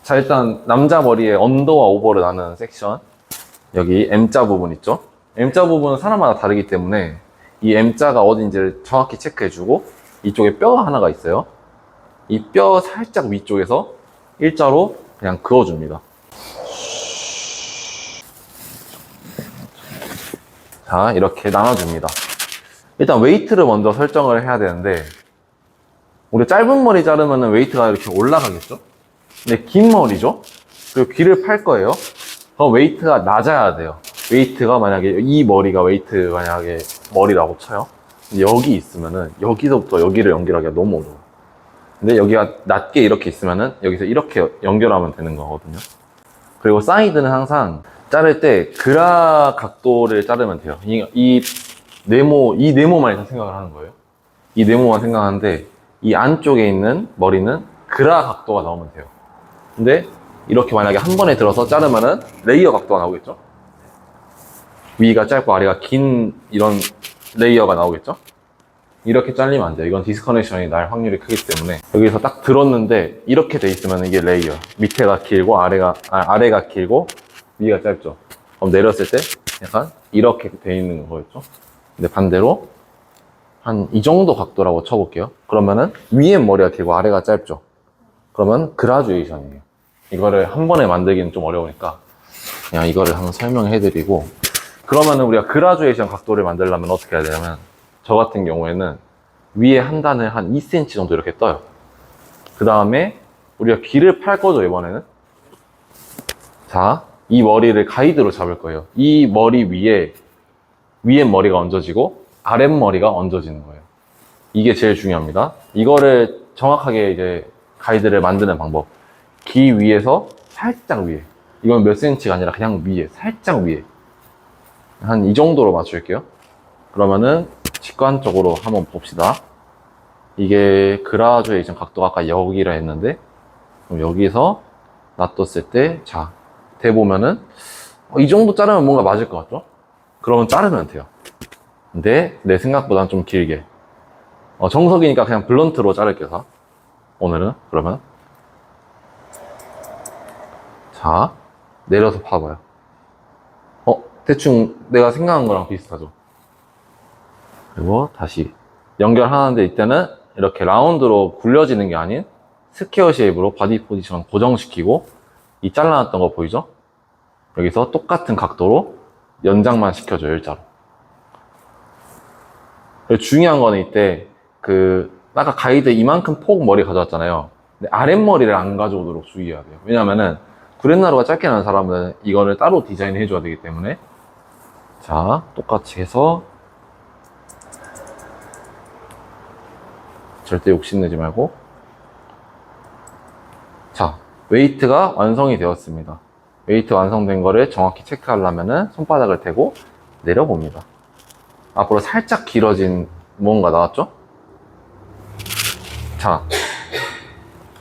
자, 일단 남자 머리에 언더와 오버를 나누는 섹션, 여기 M자 부분 있죠? M자 부분은 사람마다 다르기 때문에 이 M자가 어딘지를 정확히 체크해주고, 이쪽에 뼈가 하나가 있어요. 이 뼈 살짝 위쪽에서 일자로 그냥 그어줍니다. 자, 이렇게 나눠줍니다. 일단 웨이트를 먼저 설정을 해야 되는데, 우리 짧은 머리 자르면 웨이트가 이렇게 올라가겠죠? 근데 긴 머리죠? 그리고 귀를 팔 거예요. 그럼 웨이트가 낮아야 돼요. 웨이트가 만약에 이 머리가 웨이트 만약에 머리라고 쳐요. 여기 있으면은 여기서부터 여기를 연결하기가 너무 어려워요. 근데 여기가 낮게 이렇게 있으면은 여기서 이렇게 연결하면 되는 거거든요. 그리고 사이드는 항상 자를 때 그라 각도를 자르면 돼요. 이 네모만 일단 생각을 하는 거예요. 이 네모만 생각하는데 이 안쪽에 있는 머리는 그라 각도가 나오면 돼요. 근데 이렇게 만약에 한 번에 들어서 자르면은 레이어 각도가 나오겠죠? 위가 짧고 아래가 긴 이런 레이어가 나오겠죠? 이렇게 잘리면 안 돼요. 이건 디스커넥션이 날 확률이 크기 때문에. 여기서 딱 들었는데 이렇게 돼 있으면 이게 레이어. 밑에가 길고 아래가 길고 위가 짧죠. 그럼 내렸을 때 약간 이렇게 돼 있는 거였죠. 근데 반대로 한 이 정도 각도라고 쳐볼게요. 그러면은 위에 머리가 길고 아래가 짧죠. 그러면 그라듀에이션이에요. 이거를 한 번에 만들기는 좀 어려우니까 그냥 이거를 한번 설명해 드리고, 그러면은 우리가 그라듀에이션 각도를 만들려면 어떻게 해야 되냐면, 저 같은 경우에는 위에 한 단을 한 2cm 정도 이렇게 떠요. 그 다음에 우리가 귀를 팔 거죠, 이번에는. 자, 이 머리를 가이드로 잡을 거예요. 이 머리 위에 머리가 얹어지고 아랫머리가 얹어지는 거예요. 이게 제일 중요합니다. 이거를 정확하게 이제 가이드를 만드는 방법. 귀 위에서 살짝 위에. 이건 몇 cm가 아니라 그냥 위에, 살짝 위에. 한 이 정도로 맞출게요. 그러면은 직관적으로 한번 봅시다. 이게 그라듀에이션 각도가 아까 여기라 했는데, 그럼 여기서 놔뒀을 때, 자, 대보면은 이 정도 자르면 뭔가 맞을 것 같죠? 그러면 자르면 돼요. 근데 내 생각보다는 좀 길게. 정석이니까 그냥 블런트로 자를게요. 오늘은 그러면 자, 내려서 봐봐요. 대충 내가 생각한 거랑 비슷하죠? 그리고 다시 연결하는데, 이때는 이렇게 라운드로 굴려지는 게 아닌 스퀘어 쉐입으로 바디 포지션 고정시키고, 이 잘라놨던 거 보이죠? 여기서 똑같은 각도로 연장만 시켜줘요, 일자로. 그리고 중요한 거는 이때 아까 가이드 이만큼 폭 머리 가져왔잖아요. 근데 아랫머리를 안 가져오도록 주의해야 돼요. 왜냐면은 구렛나루가 짧게 나는 사람은 이거를 따로 디자인을 해줘야 되기 때문에. 자, 똑같이 해서 절대 욕심내지 말고. 자, 웨이트가 완성이 되었습니다. 웨이트 완성된 거를 정확히 체크하려면은 손바닥을 대고 내려봅니다. 앞으로 살짝 길어진 무언가 나왔죠? 자,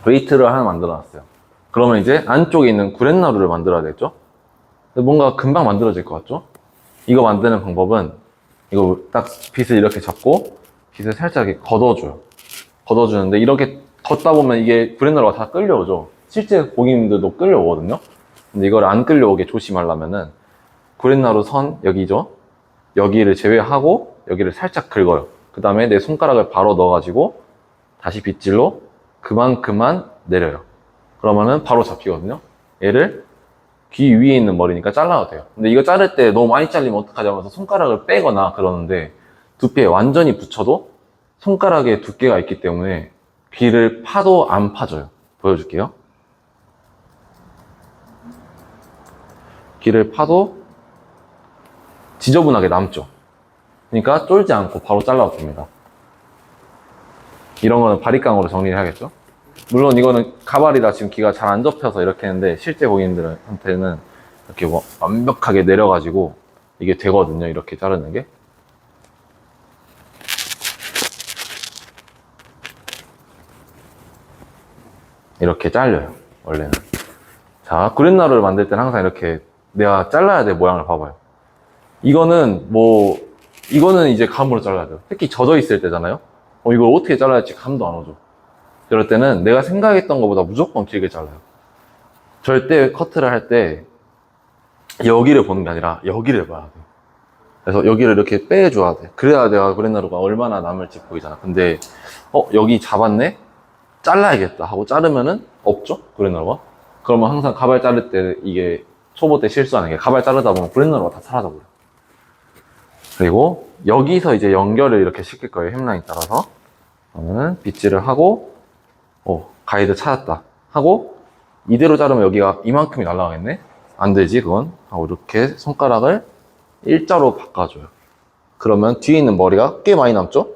웨이트를 하나 만들어 놨어요. 그러면 이제 안쪽에 있는 구렛나루를 만들어야겠죠? 뭔가 금방 만들어질 것 같죠? 이거 만드는 방법은, 이거 딱 빗을 이렇게 잡고 빗을 살짝 이렇게 걷어줘요. 걷어주는데 이렇게 걷다 보면 이게 구렛나루가 다 끌려오죠? 실제 고객님들도 끌려오거든요? 근데 이걸 안 끌려오게 조심하려면은 구렛나루 선 여기죠? 여기를 제외하고 여기를 살짝 긁어요. 그 다음에 내 손가락을 바로 넣어가지고 다시 빗질로 그만큼만 내려요. 그러면은 바로 잡히거든요. 얘를 귀 위에 있는 머리니까 잘라도 돼요. 근데 이거 자를 때 너무 많이 잘리면 어떡하지 하면서 손가락을 빼거나 그러는데, 두피에 완전히 붙여도 손가락에 두께가 있기 때문에 귀를 파도 안 파져요. 보여줄게요. 귀를 파도 지저분하게 남죠. 그러니까 쫄지 않고 바로 잘라도 됩니다. 이런 거는 바리깡으로 정리를 해야겠죠. 물론 이거는 가발이라 지금 귀가 잘 안 접혀서 이렇게 했는데, 실제 고객님들한테는 이렇게 뭐 완벽하게 내려가지고 이게 되거든요. 이렇게 자르는 게. 이렇게 잘려요, 원래는. 자, 구렛나루를 만들 때는 항상 이렇게 내가 잘라야 될 모양을 봐봐요. 이거는 이제 감으로 잘라야 돼요. 특히 젖어 있을 때잖아요. 이걸 어떻게 잘라야 할지 감도 안 오죠. 그럴 때는 내가 생각했던 것보다 무조건 길게 잘라요. 절대 커트를 할 때 여기를 보는 게 아니라 여기를 봐야 돼. 그래서 여기를 이렇게 빼줘야 돼. 그래야 내가 그랜나루가 얼마나 남을지 보이잖아. 근데 여기 잡았네? 잘라야겠다 하고 자르면은 없죠? 그랜나루가. 그러면 항상 가발 자를 때 이게 초보 때 실수하는 게 가발 자르다 보면 그랜나루가 다 사라져버려. 그리고 여기서 이제 연결을 이렇게 시킬 거예요. 햄라인 따라서. 그러면은 빗질을 하고 가이드 찾았다 하고 이대로 자르면 여기가 이만큼이 날아가겠네? 안 되지 그건. 하고 이렇게 손가락을 일자로 바꿔줘요. 그러면 뒤에 있는 머리가 꽤 많이 남죠?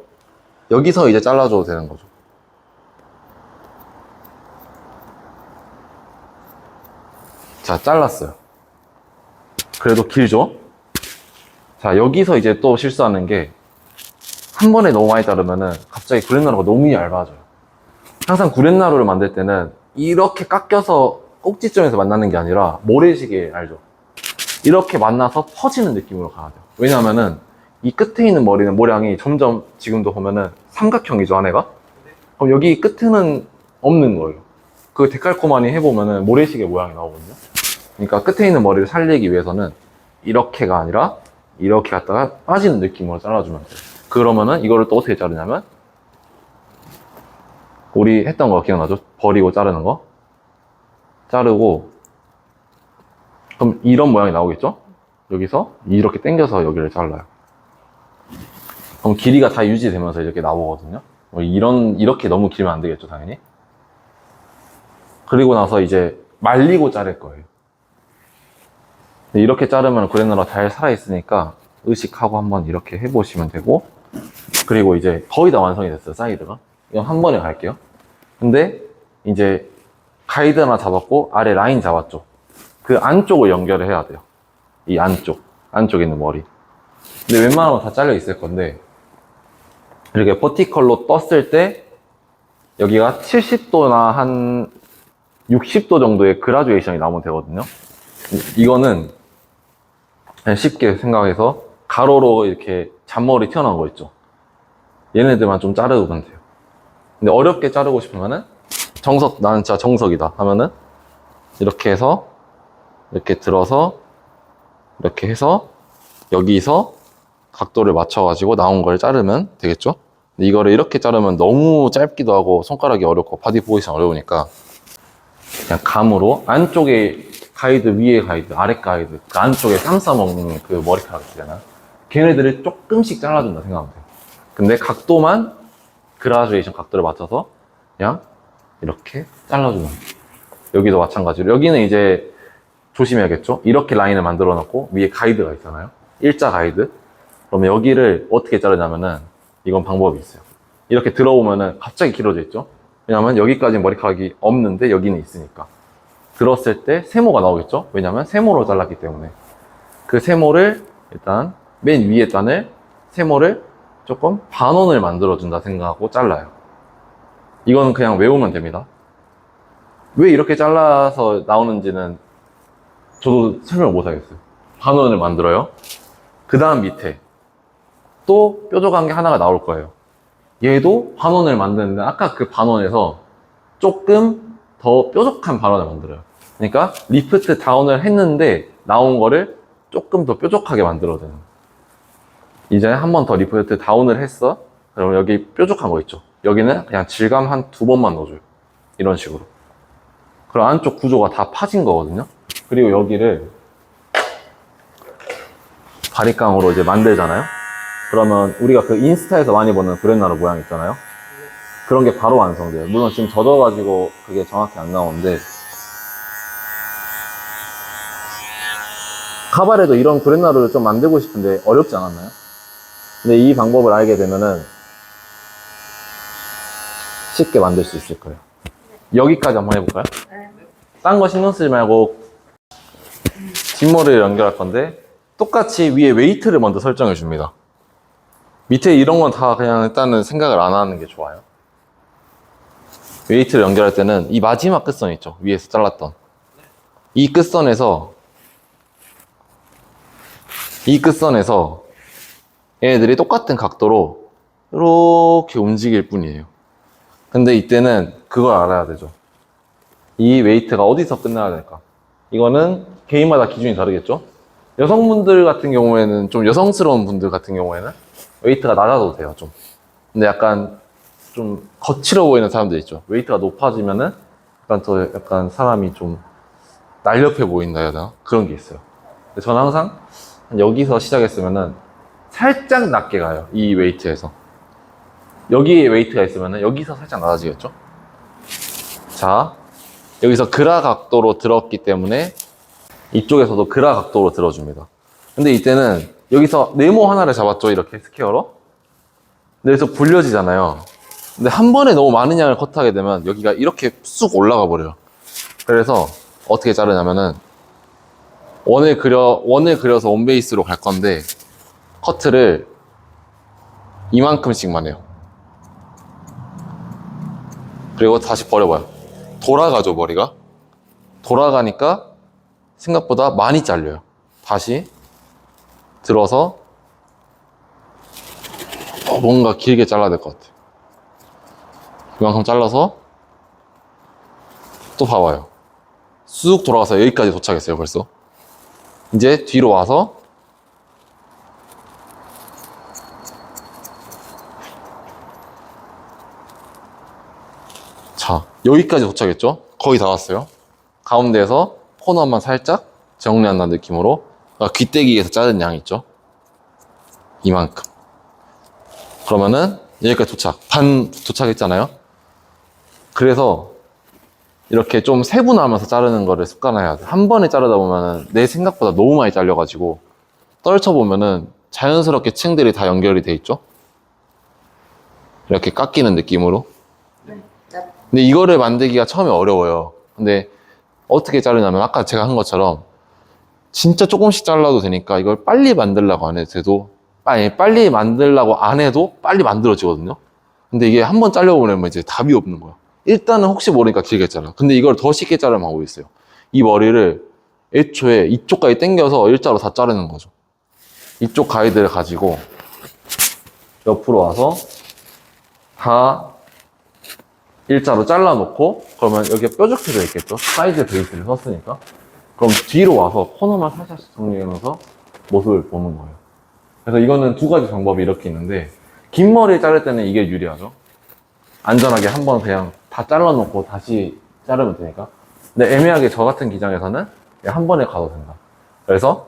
여기서 이제 잘라줘도 되는 거죠. 자, 잘랐어요. 그래도 길죠? 자, 여기서 이제 또 실수하는 게 한 번에 너무 많이 자르면은 갑자기 구렛나루가 너무 얇아져요. 항상 구렛나루를 만들 때는 이렇게 깎여서 꼭지점에서 만나는 게 아니라 모래시계 알죠? 이렇게 만나서 퍼지는 느낌으로 가야 돼요. 왜냐면은 이 끝에 있는 머리는 모량이 점점 지금도 보면은 삼각형이죠, 안에가? 그럼 여기 끝에는 없는 거예요. 그 데칼코마니 해보면은 모래시계 모양이 나오거든요. 그러니까 끝에 있는 머리를 살리기 위해서는 이렇게가 아니라 이렇게 갖다가 빠지는 느낌으로 잘라주면 돼요. 그러면은 이거를 또 어떻게 자르냐면 우리 했던 거 기억나죠? 버리고 자르는 거. 자르고 그럼 이런 모양이 나오겠죠? 여기서 이렇게 당겨서 여기를 잘라요. 그럼 길이가 다 유지되면서 이렇게 나오거든요. 이렇게 너무 길면 안 되겠죠, 당연히. 그리고 나서 이제 말리고 자를 거예요. 이렇게 자르면 구렛나루가 잘 살아있으니까 의식하고 한번 이렇게 해보시면 되고, 그리고 이제 거의 다 완성이 됐어요, 사이드가. 이건 한 번에 갈게요. 근데 이제 가이드 하나 잡았고 아래 라인 잡았죠. 그 안쪽을 연결을 해야 돼요. 이 안쪽에 있는 머리. 근데 웬만하면 다 잘려 있을 건데 이렇게 버티컬로 떴을 때 여기가 70도나 한 60도 정도의 그라듀에이션이 나오면 되거든요. 이거는 그냥 쉽게 생각해서 가로로 이렇게 잔머리 튀어나온 거 있죠. 얘네들만 좀 자르면 돼요. 근데 어렵게 자르고 싶으면은 나는 진짜 정석이다 하면은 이렇게 해서 이렇게 들어서 이렇게 해서 여기서 각도를 맞춰가지고 나온 걸 자르면 되겠죠? 근데 이거를 이렇게 자르면 너무 짧기도 하고 손가락이 어렵고 바디 포지션 어려우니까 그냥 감으로 안쪽에 가이드, 위에 가이드, 아래 가이드, 그 안쪽에 쌈 싸먹는 그 머리카락 있잖아. 걔네들을 조금씩 잘라준다 생각하면 돼요. 근데 각도만 그라듀에이션 각도를 맞춰서 그냥 이렇게 잘라주면 돼요. 여기도 마찬가지로 여기는 이제 조심해야겠죠? 이렇게 라인을 만들어 놓고 위에 가이드가 있잖아요. 일자 가이드. 그러면 여기를 어떻게 자르냐면은 이건 방법이 있어요. 이렇게 들어오면은 갑자기 길어져 있죠? 왜냐면 여기까지 머리카락이 없는데 여기는 있으니까. 들었을 때 세모가 나오겠죠? 왜냐면 세모로 잘랐기 때문에. 그 세모를 일단 맨 위에 단을 세모를 조금 반원을 만들어준다 생각하고 잘라요. 이거는 그냥 외우면 됩니다. 왜 이렇게 잘라서 나오는지는 저도 설명을 못 하겠어요. 반원을 만들어요. 그 다음 밑에 또 뾰족한 게 하나가 나올 거예요. 얘도 반원을 만드는데 아까 그 반원에서 조금 더 뾰족한 반원을 만들어요. 그러니까 리프트 다운을 했는데 나온 거를 조금 더 뾰족하게 만들어주는. 이제 한 번 더 리프트 다운을 했어. 그러면 여기 뾰족한 거 있죠. 여기는 그냥 질감 한 2번만 넣어줘요. 이런 식으로. 그럼 안쪽 구조가 다 파진 거거든요. 그리고 여기를 바리깡으로 이제 만들잖아요. 그러면 우리가 그 인스타에서 많이 보는 구렛나루 모양 있잖아요. 그런 게 바로 완성돼요. 물론 지금 젖어가지고 그게 정확히 안 나오는데 가발에도 이런 구렛나루를 좀 만들고 싶은데 어렵지 않았나요? 근데 이 방법을 알게 되면은 쉽게 만들 수 있을 거예요. 여기까지 한번 해볼까요? 딴 거 신경 쓰지 말고 뒷머리를 연결할 건데 똑같이 위에 웨이트를 먼저 설정해 줍니다. 밑에 이런 건 다 그냥 일단은 생각을 안 하는 게 좋아요. 웨이트를 연결할 때는 이 마지막 끝선 있죠? 위에서 잘랐던 이 끝선에서 얘네들이 똑같은 각도로 이렇게 움직일 뿐이에요. 근데 이때는 그걸 알아야 되죠. 이 웨이트가 어디서 끝나야 될까? 이거는 개인마다 기준이 다르겠죠? 여성분들 같은 경우에는, 좀 여성스러운 분들 같은 경우에는 웨이트가 낮아도 돼요, 좀. 근데 약간 좀 거칠어 보이는 사람들 있죠? 웨이트가 높아지면은 약간 사람이 좀 날렵해 보인다 해야 되나? 그런 게 있어요. 근데 저는 항상 여기서 시작했으면은 살짝 낮게 가요, 이 웨이트에서. 여기에 웨이트가 있으면은 여기서 살짝 낮아지겠죠? 자, 여기서 그라 각도로 들었기 때문에 이쪽에서도 그라 각도로 들어줍니다. 근데 이때는 여기서 네모 하나를 잡았죠, 이렇게 스퀘어로. 근데 여기서 불려지잖아요. 근데 한 번에 너무 많은 양을 컷하게 되면 여기가 이렇게 쑥 올라가 버려요. 그래서 어떻게 자르냐면은 원을 그려서 원베이스로 갈 건데 커트를 이만큼씩만 해요. 그리고 다시 버려봐요. 돌아가죠, 머리가. 돌아가니까 생각보다 많이 잘려요. 다시 들어서 뭔가 길게 잘라야 될 것 같아요. 이만큼 잘라서 또 봐봐요. 쑥 돌아가서 여기까지 도착했어요, 벌써. 이제 뒤로 와서 자, 여기까지 도착했죠? 거의 다 왔어요. 가운데에서 코너만 살짝 정리한다는 느낌으로 귀때기에서 자른 양 있죠? 이만큼. 그러면은 여기까지 반 도착했잖아요? 그래서 이렇게 좀 세분화하면서 자르는 거를 습관화해야 돼. 한 번에 자르다 보면은 내 생각보다 너무 많이 잘려가지고 떨쳐보면은 자연스럽게 층들이 다 연결이 돼 있죠? 이렇게 깎이는 느낌으로. 근데 이거를 만들기가 처음에 어려워요. 근데 어떻게 자르냐면 아까 제가 한 것처럼 진짜 조금씩 잘라도 되니까 이걸 빨리 만들려고 안 해도 돼도, 아니, 빨리 만들려고 안 해도 빨리 만들어지거든요. 근데 이게 한 번 잘려보면 이제 답이 없는 거야. 일단은 혹시 모르니까 길게 잘라. 근데 이걸 더 쉽게 자르는 방법이 있어요. 이 머리를 애초에 이쪽까지 당겨서 일자로 다 자르는 거죠. 이쪽 가이드를 가지고 옆으로 와서 다 일자로 잘라놓고, 그러면 여기가 뾰족해져 있겠죠? 사이드 베이스를 썼으니까. 그럼 뒤로 와서 코너만 살짝 정리하면서 모습을 보는 거예요. 그래서 이거는 두 가지 방법이 이렇게 있는데, 긴 머리 자를 때는 이게 유리하죠? 안전하게 한번 그냥 다 잘라놓고 다시 자르면 되니까. 근데 애매하게 저 같은 기장에서는 그냥 한 번에 가도 된다. 그래서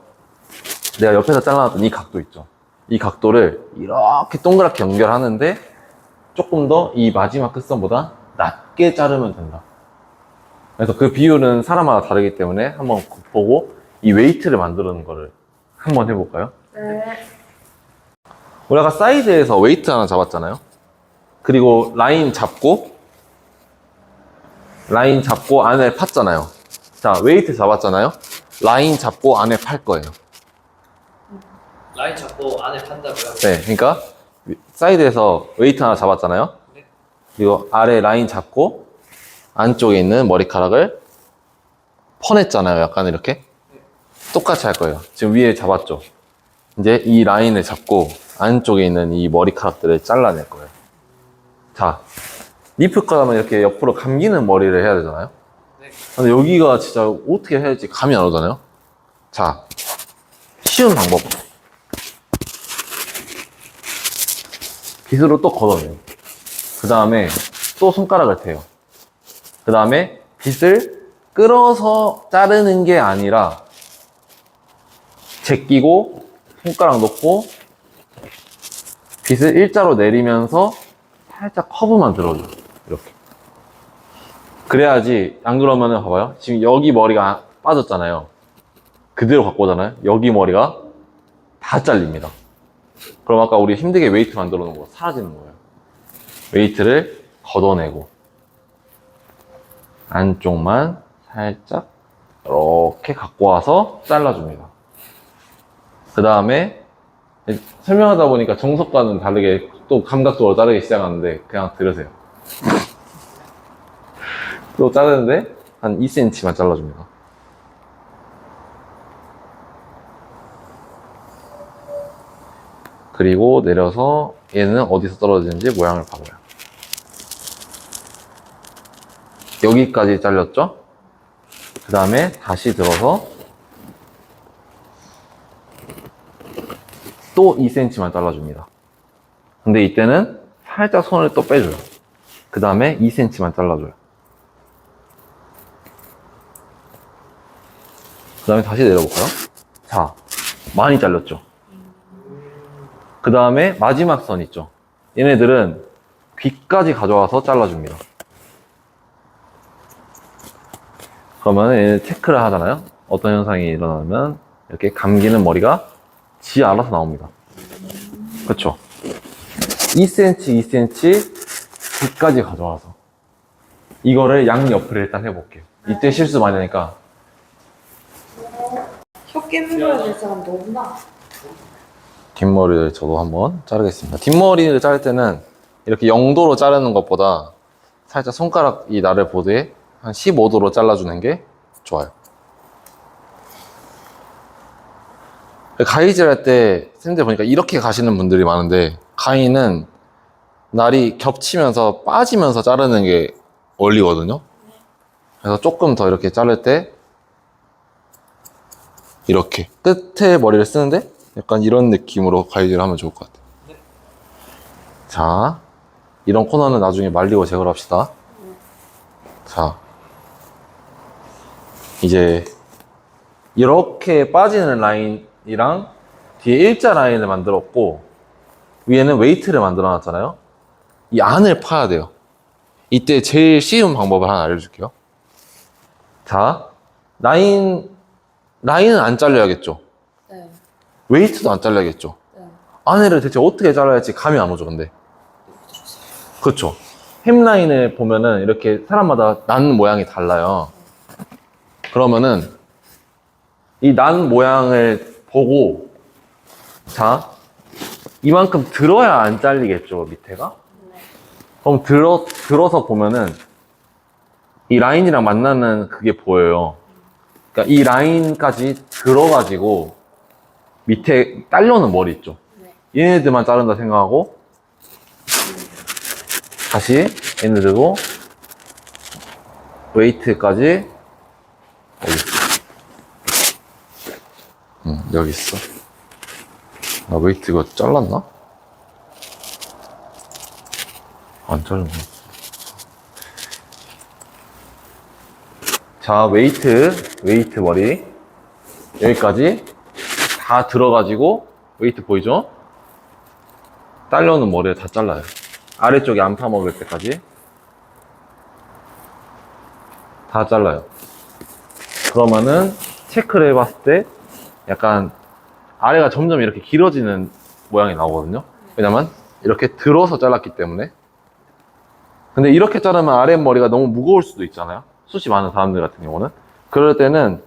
내가 옆에서 잘라놨던 이 각도 있죠? 이 각도를 이렇게 동그랗게 연결하는데 조금 더 이 마지막 끝선보다 낮게 자르면 된다. 그래서 그 비율은 사람마다 다르기 때문에 한번 보고 이 웨이트를 만드는 거를 한번 해볼까요? 네. 우리 아까 사이드에서 웨이트 하나 잡았잖아요. 그리고 라인 잡고 안에 팠잖아요. 자, 웨이트 잡았잖아요. 라인 잡고 안에 팔 거예요. 라인 잡고 안에 판다고요? 네, 그러니까 사이드에서 웨이트 하나 잡았잖아요. 네. 그리고 아래 라인 잡고 안쪽에 있는 머리카락을 퍼냈잖아요. 약간 이렇게. 똑같이 할 거예요. 지금 위에 잡았죠. 이제 이 라인을 잡고 안쪽에 있는 이 머리카락들을 잘라낼 거예요. 자, 리프컷 하면 이렇게 옆으로 감기는 머리를 해야 되잖아요. 네. 근데 여기가 진짜 어떻게 해야 할지 감이 안 오잖아요. 자, 쉬운 방법. 빗으로 또 걷어내요. 그 다음에 또 손가락을 대요. 그 다음에 빗을 끌어서 자르는 게 아니라 제끼고 손가락 놓고 빗을 일자로 내리면서 살짝 커브만 들어줘요. 이렇게. 그래야지, 안 그러면은 봐봐요. 지금 여기 머리가 빠졌잖아요. 그대로 갖고 오잖아요. 여기 머리가 다 잘립니다. 그럼 아까 우리 힘들게 웨이트 만들어 놓은 거 사라지는 거예요. 웨이트를 걷어내고 안쪽만 살짝 이렇게 갖고 와서 잘라줍니다. 그 다음에 설명하다 보니까 정석과는 다르게 또 감각적으로 자르기 시작하는데 그냥 들으세요. 또 자르는데 한 2cm만 잘라줍니다. 그리고 내려서 얘는 어디서 떨어지는지 모양을 봐봐요. 여기까지 잘렸죠? 그 다음에 다시 들어서 또 2cm만 잘라줍니다. 근데 이때는 살짝 손을 또 빼줘요. 그 다음에 2cm만 잘라줘요. 그 다음에 다시 내려볼까요? 자, 많이 잘렸죠? 그 다음에 마지막 선 있죠? 얘네들은 귀까지 가져와서 잘라줍니다. 그러면 얘네 체크를 하잖아요? 어떤 현상이 일어나면 이렇게 감기는 머리가 지 알아서 나옵니다. 그쵸? 2cm, 2cm 귀까지 가져와서 이거를 양옆을 일단 해볼게요. 이때 실수 많이 하니까 혀 깨물어야 될 사람 너구나. 뒷머리를 저도 한번 자르겠습니다. 뒷머리를 자를 때는 이렇게 0도로 자르는 것보다 살짝 손가락 이 나를 보드에 한 15도로 잘라주는 게 좋아요. 가위질 할 때 쌤들 보니까 이렇게 가시는 분들이 많은데 가위는 날이 겹치면서 빠지면서 자르는 게 원리거든요. 그래서 조금 더 이렇게 자를 때 이렇게 끝에 머리를 쓰는데 약간 이런 느낌으로 가위질을 하면 좋을 것 같아요. 자, 이런 코너는 나중에 말리고 제거를 합시다. 자, 이제 이렇게 빠지는 라인이랑 뒤에 일자 라인을 만들었고 위에는 웨이트를 만들어 놨잖아요. 이 안을 파야 돼요. 이때 제일 쉬운 방법을 하나 알려줄게요. 자, 라인은 안 잘려야겠죠. 네. 웨이트도 안 잘려야겠죠. 네. 안에를 대체 어떻게 잘라야 할지 감이 안 오죠, 근데. 그렇죠. 햄라인을 보면은 이렇게 사람마다 난 모양이 달라요. 그러면은 이 난 모양을 보고 자, 이만큼 들어야 안 잘리겠죠, 밑에가? 네. 그럼 들어서 보면은 이 라인이랑 만나는 그게 보여요. 그러니까 이 라인까지 들어가지고 밑에 딸려오는 머리 있죠. 네. 얘네들만 자른다 생각하고 다시 얘네들도 웨이트까지 여기 있어. 여기 있어. 나 웨이트 이거 잘랐나? 안 잘랐네. 자, 웨이트 머리 여기까지 다 들어가지고 웨이트 보이죠? 딸려오는 머리를 다 잘라요. 아래쪽에 안 파먹을 때까지 다 잘라요. 그러면은 체크를 해봤을 때 약간 아래가 점점 이렇게 길어지는 모양이 나오거든요. 왜냐면 이렇게 들어서 잘랐기 때문에. 근데 이렇게 자르면 아랫머리가 너무 무거울 수도 있잖아요. 숱이 많은 사람들 같은 경우는. 그럴 때는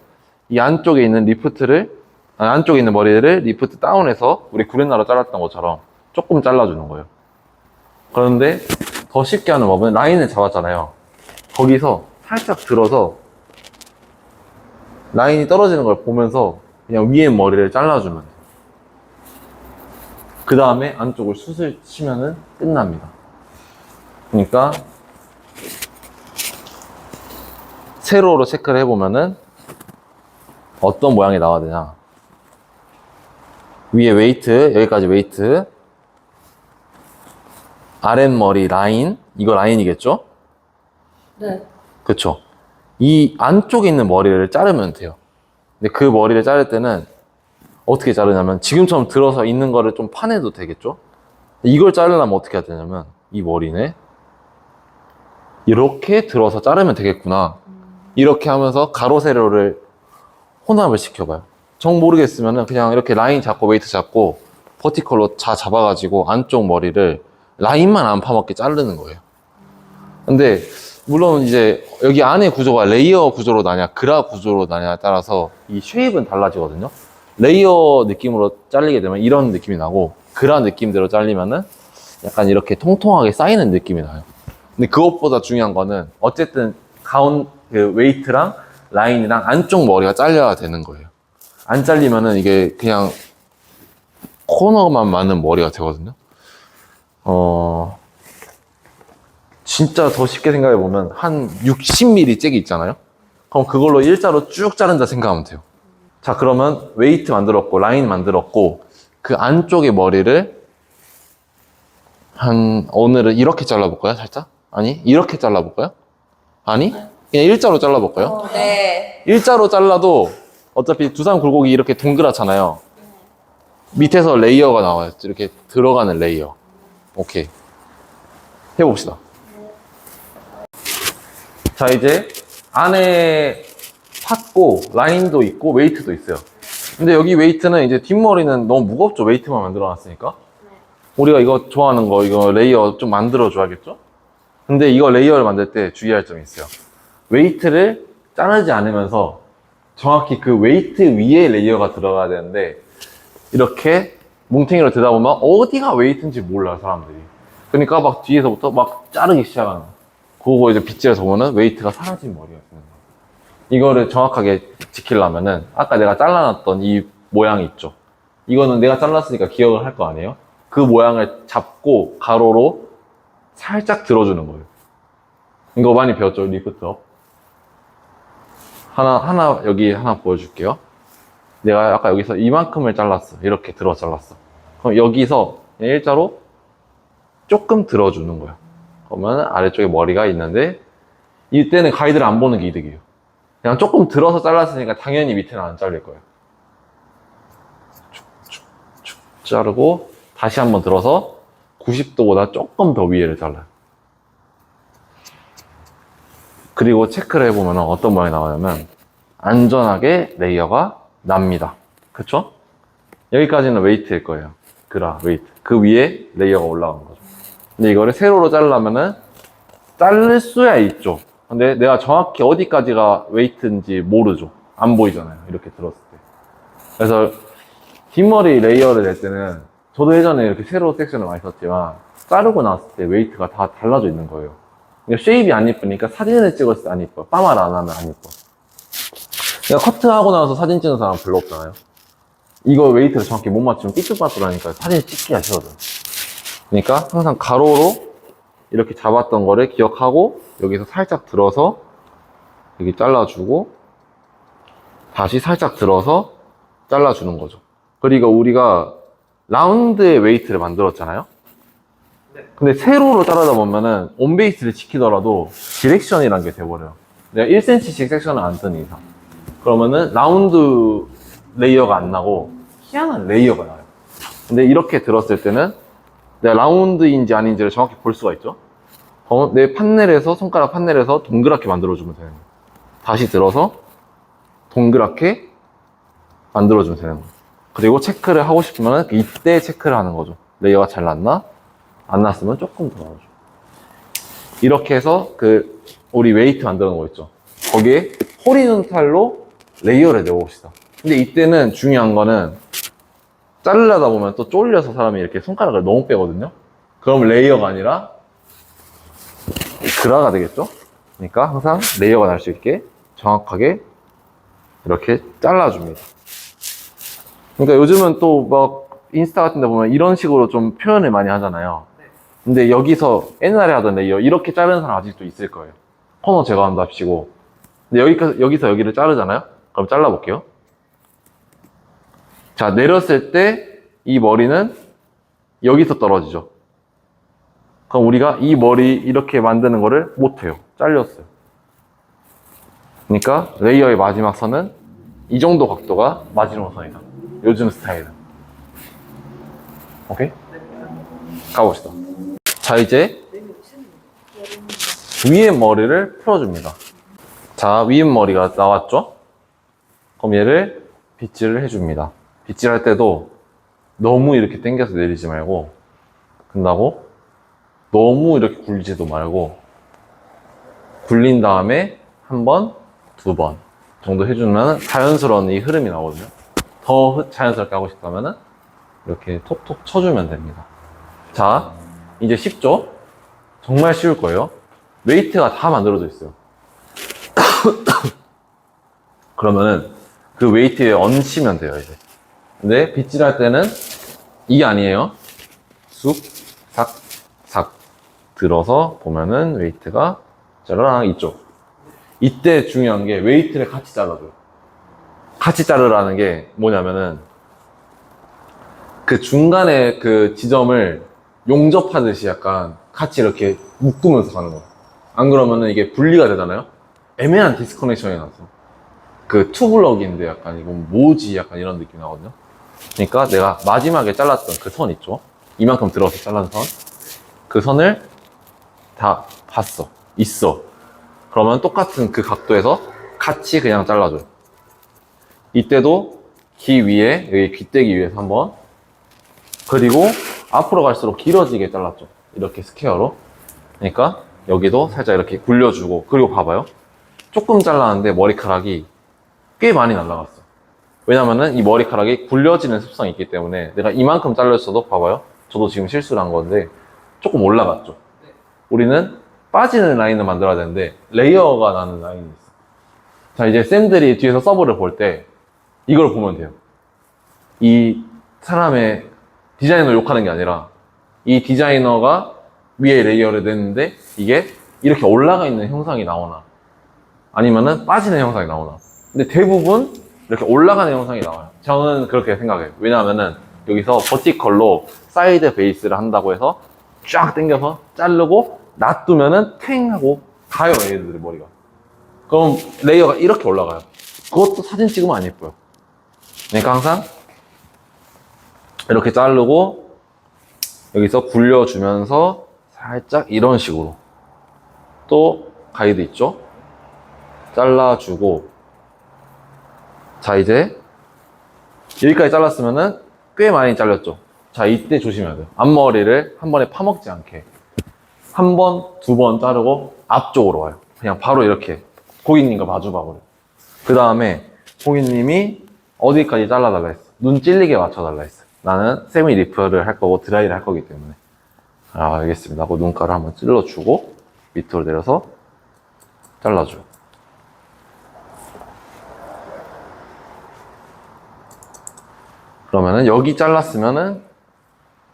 이 안쪽에 있는 안쪽에 있는 머리를 리프트 다운해서 우리 구렛나루 잘랐던 것처럼 조금 잘라주는 거예요. 그런데 더 쉽게 하는 법은 라인을 잡았잖아요. 거기서 살짝 들어서 라인이 떨어지는 걸 보면서 그냥 위에 머리를 잘라주면 돼요. 그 다음에 안쪽을 숱을 치면은 끝납니다. 그러니까 세로로 체크를 해보면은 어떤 모양이 나와야 되냐. 위에 웨이트, 여기까지 웨이트, 아랫머리 라인, 이거 라인이겠죠? 네. 그쵸? 이 안쪽에 있는 머리를 자르면 돼요. 근데 그 머리를 자를 때는 어떻게 자르냐면 지금처럼 들어서 있는 거를 좀 파내도 되겠죠? 이걸 자르려면 어떻게 해야 되냐면 이 머리네 이렇게 들어서 자르면 되겠구나. 이렇게 하면서 가로 세로를 혼합을 시켜봐요. 정 모르겠으면 그냥 이렇게 라인 잡고 웨이트 잡고 버티컬로 잡아가지고 안쪽 머리를 라인만 안 파먹게 자르는 거예요. 근데 물론 이제 여기 안에 구조가 레이어 구조로 나냐 그라 구조로 나냐에 따라서 이 쉐입은 달라지거든요. 레이어 느낌으로 잘리게 되면 이런 느낌이 나고 그라 느낌대로 잘리면은 약간 이렇게 통통하게 쌓이는 느낌이 나요. 근데 그것보다 중요한 거는 어쨌든 그 웨이트랑 라인이랑 안쪽 머리가 잘려야 되는 거예요. 안 잘리면은 이게 그냥 코너만 많은 머리가 되거든요. 진짜 더 쉽게 생각해 보면 한 60mm 잭이 있잖아요. 그럼 그걸로 일자로 쭉 자른다 생각하면 돼요. 자, 그러면 웨이트 만들었고, 라인 만들었고, 그 안쪽의 머리를 오늘은 이렇게 잘라볼까요? 살짝? 아니, 이렇게 잘라볼까요? 아니, 그냥 일자로 잘라볼까요? 네. 일자로 잘라도 어차피 두산 굴곡이 이렇게 동그랗잖아요. 밑에서 레이어가 나와요. 이렇게 들어가는 레이어. 오케이. 해봅시다. 자, 이제 안에 팠고, 라인도 있고, 웨이트도 있어요. 근데 여기 웨이트는 이제 뒷머리는 너무 무겁죠? 웨이트만 만들어 놨으니까. 우리가 이거 좋아하는 거, 이거 레이어 좀 만들어 줘야겠죠? 근데 이거 레이어를 만들 때 주의할 점이 있어요. 웨이트를 자르지 않으면서 정확히 그 웨이트 위에 레이어가 들어가야 되는데, 이렇게 뭉탱이로 들다 보면 어디가 웨이트인지 몰라요, 사람들이. 그러니까 막 뒤에서부터 막 자르기 시작하는 거예요. 그거 이제 빗질해서 보면은 웨이트가 사라진 머리가 있는 거예요. 이거를 정확하게 지키려면은 아까 내가 잘라놨던 이 모양이 있죠. 이거는 내가 잘랐으니까 기억을 할 거 아니에요? 그 모양을 잡고 가로로 살짝 들어주는 거예요. 이거 많이 배웠죠, 리프트업. 여기 하나 보여줄게요. 내가 아까 여기서 이만큼을 잘랐어. 이렇게 들어 잘랐어. 그럼 여기서 그냥 일자로 조금 들어주는 거예요. 그러면 아래쪽에 머리가 있는데, 이때는 가이드를 안 보는 게 이득이에요. 그냥 조금 들어서 잘랐으니까 당연히 밑에는 안 잘릴 거예요. 축축축 자르고 다시 한번 들어서 90도보다 조금 더 위에를 잘라요. 그리고 체크를 해보면 어떤 모양이 나오냐면 안전하게 레이어가 납니다. 그쵸? 여기까지는 웨이트일 거예요. 웨이트. 그 위에 레이어가 올라가는 거죠. 근데 이거를 세로로 자르려면은 자를 수야 있죠. 근데 내가 정확히 어디까지가 웨이트인지 모르죠. 안 보이잖아요. 이렇게 들었을 때. 그래서 뒷머리 레이어를 낼 때는 저도 예전에 이렇게 세로 섹션을 많이 썼지만 자르고 나왔을 때 웨이트가 다 달라져 있는 거예요. 그러니까 쉐입이 안 이쁘니까 사진을 찍었을 때 안 이뻐. 파마를 안 하면 안 이뻐. 그러니까 커트하고 나서 사진 찍는 사람 별로 없잖아요. 이거 웨이트를 정확히 못 맞추면 삐뚤빠뚤하니까 사진 찍기가 싫어져요. 그러니까 항상 가로로 이렇게 잡았던 거를 기억하고 여기서 살짝 들어서 여기 잘라주고 다시 살짝 들어서 잘라주는 거죠. 그리고 우리가 라운드의 웨이트를 만들었잖아요. 근데 세로로 자르다 보면은 온베이스를 지키더라도 디렉션이란 게 돼버려요. 내가 1cm씩 섹션을 안 뜨는 이상. 그러면은 라운드 레이어가 안 나고 희한한 레이어가 나요. 근데 이렇게 들었을 때는 내가 라운드인지 아닌지를 정확히 볼 수가 있죠. 내 판넬에서, 손가락 판넬에서 동그랗게 만들어주면 되는 거예요. 다시 들어서 동그랗게 만들어주면 되는 거예요. 그리고 체크를 하고 싶으면 이때 체크를 하는 거죠. 레이어가 잘 났나? 안 났으면 조금 더 넣어줘. 이렇게 해서 우리 웨이트 만들어 놓은 거 있죠. 거기에 호리존탈로 레이어를 내봅시다. 근데 이때는 중요한 거는 자르려다 보면 또 쫄려서 사람이 이렇게 손가락을 너무 빼거든요. 그럼 레이어가 아니라 그라가 되겠죠. 그러니까 항상 레이어가 날 수 있게 정확하게 이렇게 잘라줍니다. 그러니까 요즘은 또 막 인스타 같은 데 보면 이런 식으로 좀 표현을 많이 하잖아요. 근데 여기서 옛날에 하던 레이어 이렇게 자르는 사람 아직도 있을 거예요. 코너 제거한다 합시고. 근데 여기서 여기를 자르잖아요. 그럼 잘라볼게요. 자, 내렸을 때 이 머리는 여기서 떨어지죠. 그럼 우리가 이 머리 이렇게 만드는 거를 못해요. 잘렸어요. 그러니까 레이어의 마지막 선은 이 정도 각도가 마지막 선이다. 요즘 스타일은. 오케이? 가봅시다. 자, 이제 위에 머리를 풀어줍니다. 자, 위에 머리가 나왔죠? 그럼 얘를 빗질을 해줍니다. 빗질할 때도 너무 이렇게 당겨서 내리지 말고, 끝나고 너무 이렇게 굴리지도 말고, 굴린 다음에 한 번, 두 번 정도 해주면 자연스러운 이 흐름이 나오거든요. 더 자연스럽게 하고 싶다면 이렇게 톡톡 쳐주면 됩니다. 자, 이제 쉽죠? 정말 쉬울 거예요. 웨이트가 다 만들어져 있어요. 그러면은 그 웨이트에 얹히면 돼요, 이제. 근데 빗질할 때는 이게 아니에요. 쑥, 삭, 삭. 들어서 보면은 웨이트가 짜라랑 이쪽. 이때 중요한 게 웨이트를 같이 잘라줘요. 같이 자르라는 게 뭐냐면은 그 중간에 그 지점을 용접하듯이 약간 같이 이렇게 묶으면서 가는 거예요. 안 그러면은 이게 분리가 되잖아요. 애매한 디스커넥션이 나서 그 투블럭인데 약간 이건 뭐지 약간 이런 느낌이 나거든요. 그러니까 내가 마지막에 잘랐던 그 선 있죠, 이만큼 들어서 잘란 선, 그 선을 다 봤어, 있어. 그러면 똑같은 그 각도에서 같이 그냥 잘라줘요. 이때도 귀 위에, 여기 귀때기 위에서 한번, 그리고 앞으로 갈수록 길어지게 잘랐죠, 이렇게 스퀘어로. 그러니까 여기도 살짝 이렇게 굴려주고, 그리고 봐봐요, 조금 잘랐는데 머리카락이 꽤 많이 날라갔어. 왜냐면은 이 머리카락이 굴려지는 습성이 있기 때문에 내가 이만큼 잘렸어도 봐봐요, 저도 지금 실수를 한 건데 조금 올라갔죠. 우리는 빠지는 라인을 만들어야 되는데 레이어가 나는 라인이 있어. 자, 이제 쌤들이 뒤에서 서브를 볼 때 이걸 보면 돼요. 이 사람의 디자이너를 욕하는 게 아니라 이 디자이너가 위에 레이어를 냈는데 이게 이렇게 올라가 있는 형상이 나오나 아니면은 빠지는 형상이 나오나. 근데 대부분 이렇게 올라가는 형상이 나와요. 저는 그렇게 생각해요. 왜냐하면은 여기서 버티컬로 사이드 베이스를 한다고 해서 쫙 당겨서 자르고 놔두면은 탱 하고 가요, 얘들의 머리가. 그럼 레이어가 이렇게 올라가요. 그것도 사진 찍으면 안 예뻐요. 그러니까 항상 이렇게 자르고 여기서 굴려주면서 살짝 이런 식으로 또 가이드 있죠? 잘라주고, 자, 이제 여기까지 잘랐으면은 꽤 많이 잘렸죠? 자, 이때 조심해야 돼요. 앞머리를 한 번에 파먹지 않게 한 번, 두 번 자르고 앞쪽으로 와요. 그냥 바로 이렇게 고객님과 마주봐버려요. 그 다음에 고객님이 어디까지 잘라달라 했어? 눈 찔리게 맞춰달라 했어. 나는 세미 리프를 할 거고 드라이를 할 거기 때문에. 아, 알겠습니다 하고 눈가를 한번 찔러주고 밑으로 내려서 잘라줘요. 그러면은 여기 잘랐으면은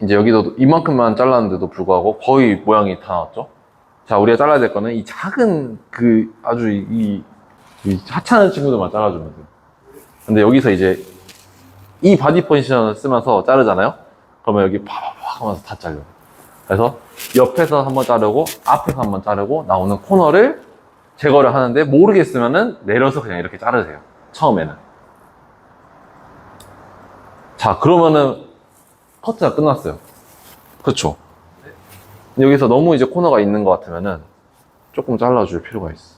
이제 여기도 이만큼만 잘랐는데도 불구하고 거의 모양이 다 나왔죠? 자, 우리가 잘라야 될 거는 이 작은 그 아주 이 하찮은 친구들만 잘라주면 돼요. 근데 여기서 이제 이 바디 포지션을 쓰면서 자르잖아요? 그러면 여기 파파파 하면서 다 잘려요. 그래서 옆에서 한번 자르고 앞에서 한번 자르고 나오는 코너를 제거를 하는데 모르겠으면은 내려서 그냥 이렇게 자르세요, 처음에는. 자, 그러면은 커트가 끝났어요. 그쵸? 여기서 너무 이제 코너가 있는 것 같으면은 조금 잘라줄 필요가 있어.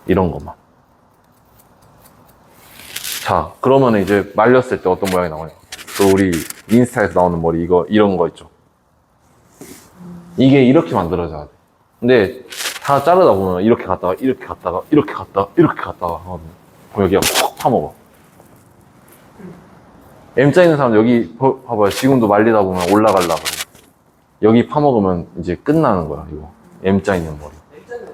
이런 것만. 자, 그러면 이제 말렸을 때 어떤 모양이 나오냐. 그 우리 인스타에서 나오는 머리, 이런 거 있죠. 이게 이렇게 만들어져야 돼. 근데 다 자르다 보면 이렇게 갔다가 이렇게 갔다가 이렇게 갔다가 이렇게 갔다가 하거든요. 그럼 여기가 확 파먹어. M자 있는 사람 여기 봐봐요. 지금도 말리다 보면 올라가려고 그래. 여기 파먹으면 이제 끝나는 거야, 이거. M자 있는 머리. 일단은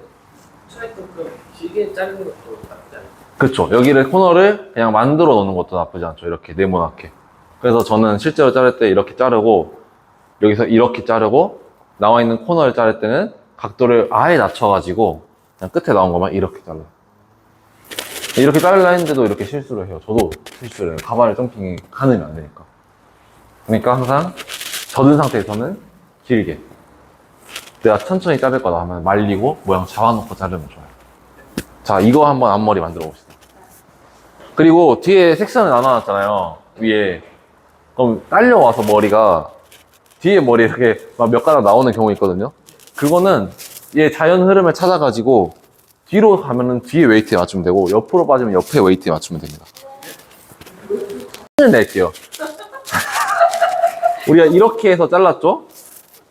차라리 좀 길게 자르는 것도 나쁘지 않아요. 그쵸. 여기를 코너를 그냥 만들어 놓는 것도 나쁘지 않죠. 이렇게 네모나게. 그래서 저는 실제로 자를 때 이렇게 자르고 여기서 이렇게 자르고 나와 있는 코너를 자를 때는 각도를 아예 낮춰가지고 그냥 끝에 나온 것만 이렇게 잘라요. 이렇게 자르려 했는데도 이렇게 실수를 해요. 저도 실수를 해요. 가발을 점핑이 가늠이 안 되니까. 그러니까 항상 젖은 상태에서는 길게, 내가 천천히 자를 거다 하면 말리고 모양 잡아놓고 자르면 좋아요. 자, 이거 한번 앞머리 만들어 봅시다. 그리고 뒤에 섹션을 나눠놨잖아요, 위에. 그럼 딸려와서 머리가 뒤에 머리 이렇게 막 몇 가닥 나오는 경우 있거든요. 그거는 얘 자연 흐름을 찾아가지고 뒤로 가면은 뒤에 웨이트에 맞추면 되고 옆으로 빠지면 옆에 웨이트에 맞추면 됩니다. 을 낼게요. 우리가 이렇게 해서 잘랐죠?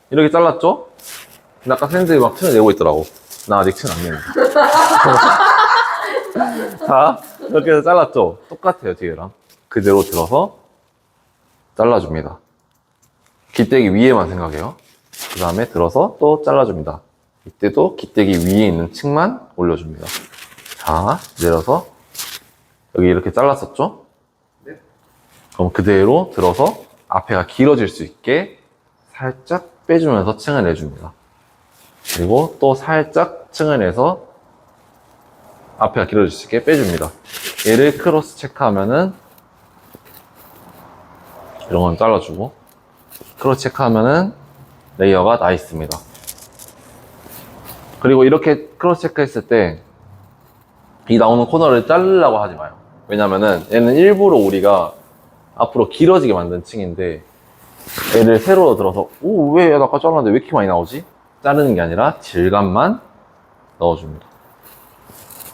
이렇게 잘랐죠? 근데 아까 샌들이 막 층을 내고 있더라고. 나 아직 층 안 내는데. 자, 이렇게 해서 잘랐죠? 똑같아요, 뒤에랑. 그대로 들어서 잘라줍니다. 깃대기 위에만 생각해요. 그 다음에 들어서 또 잘라줍니다. 이때도 깃대기 위에 있는 층만 올려줍니다. 자, 내려서 여기 이렇게 잘랐었죠? 네. 그럼 그대로 들어서 앞에가 길어질 수 있게 살짝 빼주면서 층을 내줍니다. 그리고 또 살짝 층을 내서 앞에가 길어질 수 있게 빼줍니다. 얘를 크로스 체크하면은 이런 건 잘라주고, 크로스 체크하면은 레이어가 나 있습니다. 그리고 이렇게 크로스 체크했을 때 이 나오는 코너를 자르려고 하지 마요. 왜냐면은 얘는 일부러 우리가 앞으로 길어지게 만든 층인데, 얘를 세로로 들어서 왜 아까 잘랐는데 왜 이렇게 많이 나오지? 자르는 게 아니라 질감만 넣어줍니다.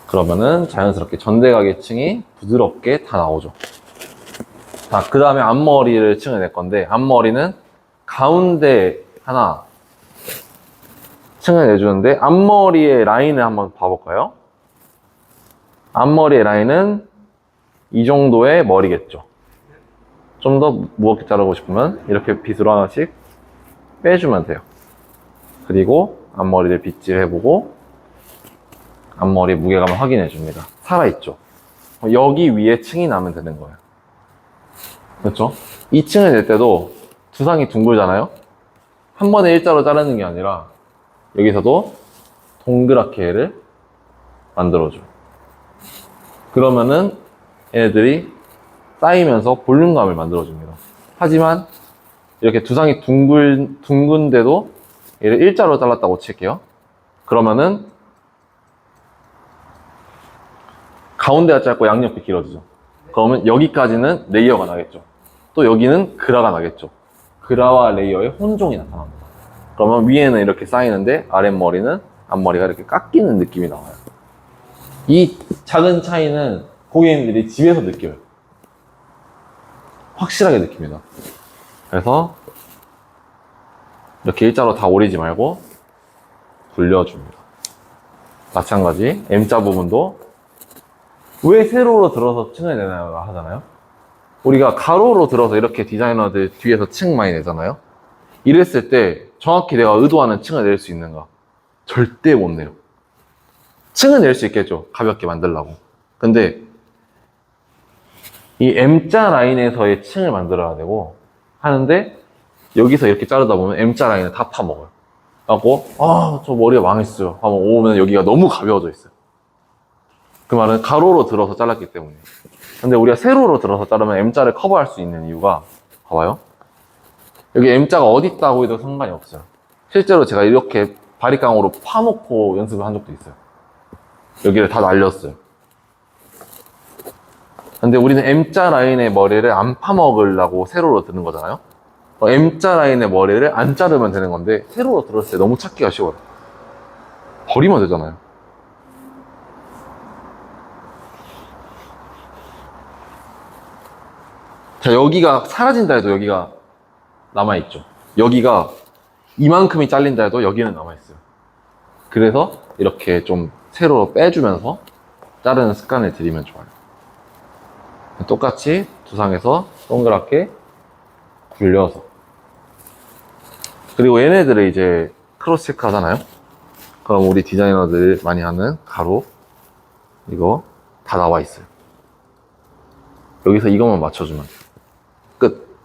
그러면은 자연스럽게 전대각의 층이 부드럽게 다 나오죠. 자, 그 다음에 앞머리를 층을 낼 건데, 앞머리는 가운데 하나 층을 내주는데, 앞머리의 라인을 한번 봐볼까요? 앞머리의 라인은 이 정도의 머리겠죠. 좀 더 무겁게 자르고 싶으면 이렇게 빗으로 하나씩 빼주면 돼요. 그리고 앞머리를 빗질해보고 앞머리 무게감을 확인해 줍니다. 살아있죠. 여기 위에 층이 나면 되는 거예요. 그렇죠? 이 층을 낼 때도 두상이 둥글잖아요. 한 번에 일자로 자르는 게 아니라 여기서도 동그랗게 얘를 만들어줘요. 그러면은 얘네들이 쌓이면서 볼륨감을 만들어줍니다. 하지만 이렇게 두상이 둥근데도 얘를 일자로 잘랐다고 칠게요. 그러면은 가운데가 짧고 양옆이 길어지죠. 그러면 여기까지는 레이어가 나겠죠. 또 여기는 그라가 나겠죠. 그라와 레이어의 혼종이 나타납니다. 그러면 위에는 이렇게 쌓이는데 아랫머리는 앞머리가 이렇게 깎이는 느낌이 나와요. 이 작은 차이는 고객님들이 집에서 느껴요. 확실하게 느낍니다. 그래서 이렇게 일자로 다 오리지 말고 굴려줍니다. 마찬가지 M자 부분도 왜 세로로 들어서 층을 내나요 하잖아요. 우리가 가로로 들어서 이렇게 디자이너들 뒤에서 층 많이 내잖아요. 이랬을 때 정확히 내가 의도하는 층을 낼 수 있는가? 절대 못 내요. 층은 낼 수 있겠죠, 가볍게 만들려고. 근데 이 M자 라인에서의 층을 만들어야 되고 하는데, 여기서 이렇게 자르다 보면 M자 라인을 다 파먹어요. 하고 저 머리가 망했어요 하면 오면 여기가 너무 가벼워져 있어요. 그 말은 가로로 들어서 잘랐기 때문에. 근데 우리가 세로로 들어서 자르면 M자를 커버할 수 있는 이유가, 봐봐요. 여기 M자가 어디 있다고 해도 상관이 없어요. 실제로 제가 이렇게 바리깡으로 파놓고 연습을 한 적도 있어요. 여기를 다 날렸어요. 근데 우리는 M자 라인의 머리를 안 파먹으려고 세로로 드는 거잖아요. M자 라인의 머리를 안 자르면 되는 건데, 세로로 들었을 때 너무 찾기가 쉬워요. 버리면 되잖아요. 자, 여기가 사라진다 해도 여기가 남아있죠. 여기가 이만큼이 잘린다 해도 여기는 남아있어요. 그래서 이렇게 좀 세로로 빼주면서 자르는 습관을 들이면 좋아요. 똑같이 두상에서 동그랗게 굴려서. 그리고 얘네들을 이제 크로스 체크 하잖아요. 그럼 우리 디자이너들 많이 하는 가로, 이거 다 나와 있어요. 여기서 이것만 맞춰주면 돼요. 끝.